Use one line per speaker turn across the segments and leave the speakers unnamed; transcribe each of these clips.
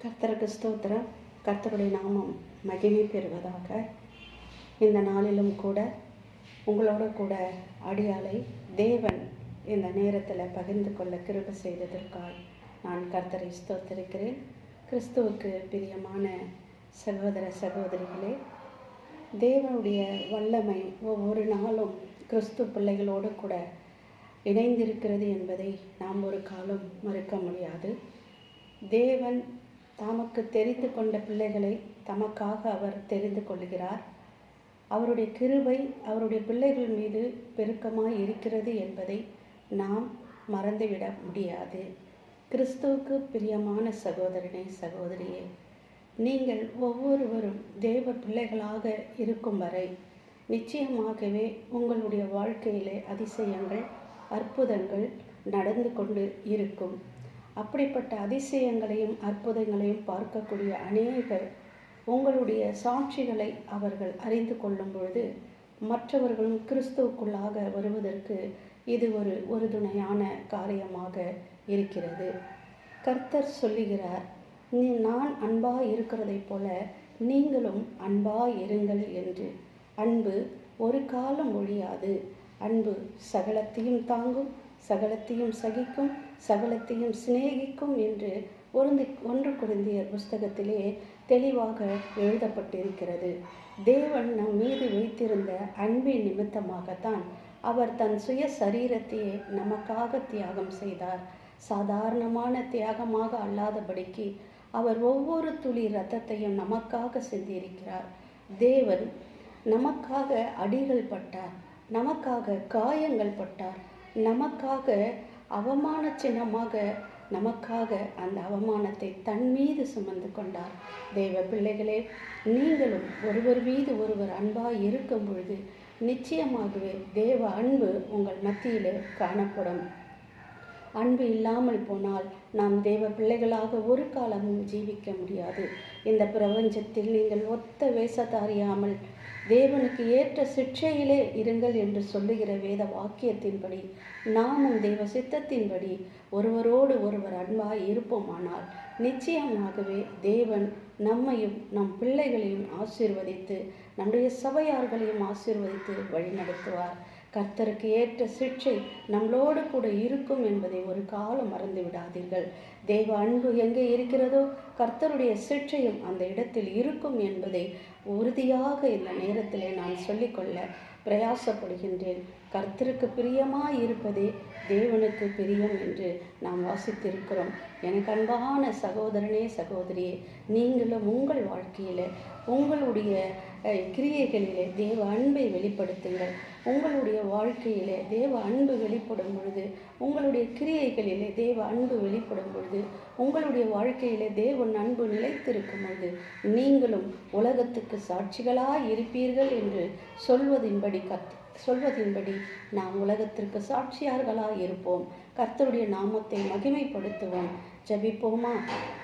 கர்த்தருக்கு ஸ்தோத்திரம். கர்த்தருடைய நாமம் மகிமை பெறுவதாக. இந்த நாளிலும் கூட உங்களோட கூட அடியாளை தேவன் இந்த நேரத்தில் பகிர்ந்து கொள்ள கிருபை செய்ததற்காய் நான் கர்த்தரை ஸ்தோத்திரிக்கிறேன். கிறிஸ்துவுக்கு பிரியமான சகோதர சகோதரிகளே, தேவனுடைய வல்லமை ஒவ்வொரு நாளும் கிறிஸ்து பிள்ளைகளோடு கூட இணைந்திருக்கிறது என்பதை நாம் ஒரு காலம் மறுக்க முடியாது. தேவன் தமக்கு தெரிந்து கொண்ட பிள்ளைகளை தமக்காக அவர் தெரிந்து கொள்கிறார். அவருடைய கிருபை அவருடைய பிள்ளைகள் மீது பெருக்கமாய் இருக்கிறது என்பதை நாம் மறந்துவிட முடியாது. கிறிஸ்துவுக்கு பிரியமான சகோதரனே, சகோதரியே, நீங்கள் ஒவ்வொருவரும் தேவ பிள்ளைகளாக இருக்கும் வரை நிச்சயமாகவே உங்களுடைய வாழ்க்கையிலே அதிசயங்கள், அற்புதங்கள் நடந்து கொண்டு இருக்கும். அப்படிப்பட்ட அதிசயங்களையும் அற்புதங்களையும் பார்க்கக்கூடிய அநேகர் உங்களுடைய சாட்சிகளை அவர்கள் அறிந்து கொள்ளும் பொழுது மற்றவர்களும் கிறிஸ்துவுக்குள்ளாக வருவதற்கு இது ஒரு உறுதுணையான காரியமாக இருக்கிறது. கர்த்தர் சொல்லுகிறார், நான் அன்பாய் இருக்கிறதை போல நீங்களும் அன்பாய் இருங்கள் என்று. அன்பு ஒரு காலம் ஒழியாது. அன்பு சகலத்தையும் தாங்கும், சகலத்தையும் சகிக்கும், சகலத்தையும் சிநேகிக்கும் என்று 1 கொரிந்தியர் புஸ்தகத்திலே தெளிவாக எழுதப்பட்டிருக்கிறது. தேவன் நம் மீது வைத்திருந்த அன்பின் நிமித்தமாகத்தான் அவர் தன் சுய சரீரத்தையே நமக்காக தியாகம் செய்தார். சாதாரணமான தியாகமாக அல்லாதபடிக்கு அவர் ஒவ்வொரு துளி இரத்தத்தையும் நமக்காக சிந்தியிருக்கிறார். தேவன் நமக்காக அடிகள் பட்டார், நமக்காக காயங்கள் பட்டார், நமக்காக அவமான சின்னமாக நமக்காக அந்த அவமானத்தை தன் மீது சுமந்து கொண்டார். தேவ பிள்ளைகளே, நீங்களும் ஒருவர் மீது ஒருவர் அன்பாய் இருக்கும் பொழுது நிச்சயமாகவே தேவ அன்பு உங்கள் மத்தியிலே காணப்படும். அன்பு இல்லாமல் போனால் நாம் தேவ பிள்ளைகளாக ஒரு காலமும் ஜீவிக்க முடியாது. இந்த பிரபஞ்சத்தில் நீங்கள் ஒத்த வேஷத்தாரியாமல் தேவனுக்கு ஏற்ற சிட்சையிலே இருங்கள் என்று சொல்லுகிற வேத வாக்கியத்தின்படி நாமும் தேவ சித்தத்தின்படி ஒருவரோடு ஒருவர் அன்பாய் இருப்போமானால் நிச்சயமாகவே தேவன் நம்மையும் நம் பிள்ளைகளையும் ஆசீர்வதித்து நம்முடைய சபையார்களையும் ஆசீர்வதித்து வழிநடத்துவார். கர்த்தருக்கு ஏற்ற சிட்சை நம்மளோடு கூட இருக்கும் என்பதை ஒரு காலம் மறந்து விடாதீர்கள். தேவ அன்பு எங்கே இருக்கிறதோ கர்த்தருடைய சிட்சையும் அந்த இடத்தில் இருக்கும் என்பதை உறுதியாக இந்த நேரத்திலே நான் சொல்லிக்கொள்ள பிரயாசப்படுகின்றேன். கர்த்தருக்கு பிரியமாய் இருப்பதே தேவனுக்கு பிரியம் என்று நாம் வாசித்திருக்கிறோம். எனக்கு அன்பான சகோதரனே, சகோதரியே, நீங்களும் உங்கள் வாழ்க்கையில் உங்களுடைய கிரியைகளிலே தேவ அன்பை வெளிப்படுத்துங்கள். உங்களுடைய வாழ்க்கையிலே தேவ அன்பு வெளிப்படும் பொழுது, உங்களுடைய கிரியைகளிலே தேவ அன்பு வெளிப்படும் பொழுது, உங்களுடைய வாழ்க்கையிலே தேவன் அன்பு நிலைத்திருக்கும் பொழுது நீங்களும் உலகத்துக்கு சாட்சிகளாய் இருப்பீர்கள் என்று சொல்வதின்படி நாம் உலகத்திற்கு சாட்சியார்களாய் இருப்போம். கர்த்தருடைய நாமத்தை மகிமைப்படுத்துவோம். ஜெபிப்போமா?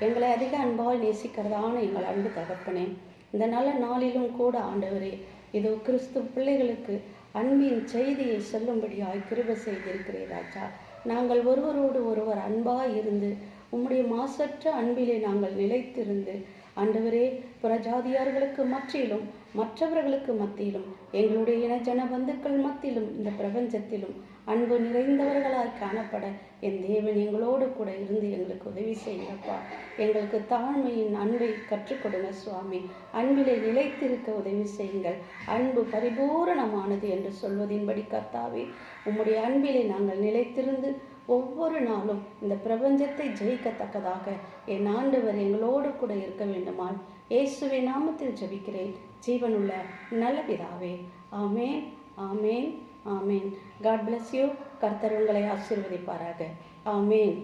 எங்களை அதிக அன்பால் நேசிக்கிறதான எங்கள் அன்பு தகப்பனே, இந்த நல்ல நாளிலும் கூட ஆண்டவரே, இதோ கிறிஸ்து பிள்ளைகளுக்கு அன்பின் செய்தியை சொல்லும்படியாய் கிருபை செய்திருக்கிறீர் ராஜா. நாங்கள் ஒருவரோடு ஒருவர் அன்பாய் இருந்து உம்முடைய மாசற்ற அன்பிலே நாங்கள் நிலைத்திருந்து ஆண்டவரே, புறஜாதியார்களுக்கு மத்தியிலும் மற்றவர்களுக்கு மத்தியிலும் எங்களுடைய இனஜன பந்துக்கள் மத்தியிலும் இந்த பிரபஞ்சத்திலும் அன்பு நிறைந்தவர்களாய் காணப்பட என் தேவன் எங்களோடு கூட இருந்து எங்களுக்கு உதவி செய்யுங்கப்பா. எங்களுக்கு தாழ்மையின் அன்பை கற்றுக் கொடுங்க சுவாமி. அன்பிலே நிலைத்திருக்க உதவி செய்யுங்கள். அன்பு பரிபூரணமானது என்று சொல்வதின்படி கர்த்தாவே, உம்முடைய அன்பிலே நாங்கள் நிலைத்திருந்து ஒவ்வொரு நாளும் இந்த பிரபஞ்சத்தை ஜெயிக்கத்தக்கதாக என் ஆண்டவர் எங்களோடு கூட இருக்க வேண்டுமால் இயேசுவின் நாமத்தில் ஜெபிக்கிறேன் ஜீவனுள்ள நல்ல பிதாவே. ஆமேன், ஆமேன், ஆமேன். God bless you. கர்த்தர் உங்களை ஆசீர்வதிப்பாராக. ஆமேன்.